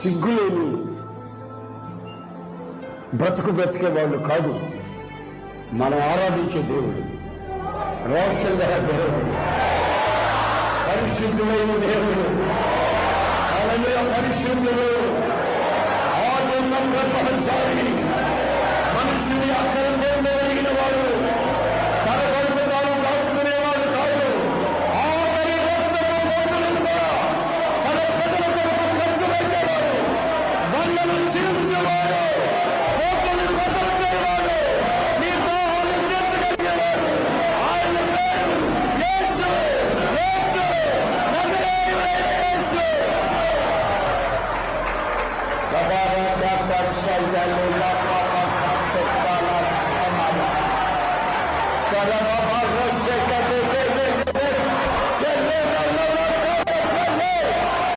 సిగ్గులేని బ్రతికే వాళ్ళు కాదు మనం ఆరాధించే దేవుడు. రోషంగా దేవుడు, పరిశుద్ధులైన దేవుడు, అలాగే పరిశుద్ధుడు, ఆజన్మ బ్రహ్మచారి, మనుషుని అక్కరతో జరిగిన వాడు, తన కొరకు తాను దాచుకునేవాడు కాదు. ఆఖరి రక్తము కూడా తన ప్రజల కొరకు ఖర్చు పెట్టేవాడు, బండలు చీల్చేవాడు, కోటలు కొట్టేవాడు, నీ దాహాన్ని తీర్చగలిగేవాడు. ఆయన పేరు యేసు, యేసు, నజరేయుడైన యేసు. Baba,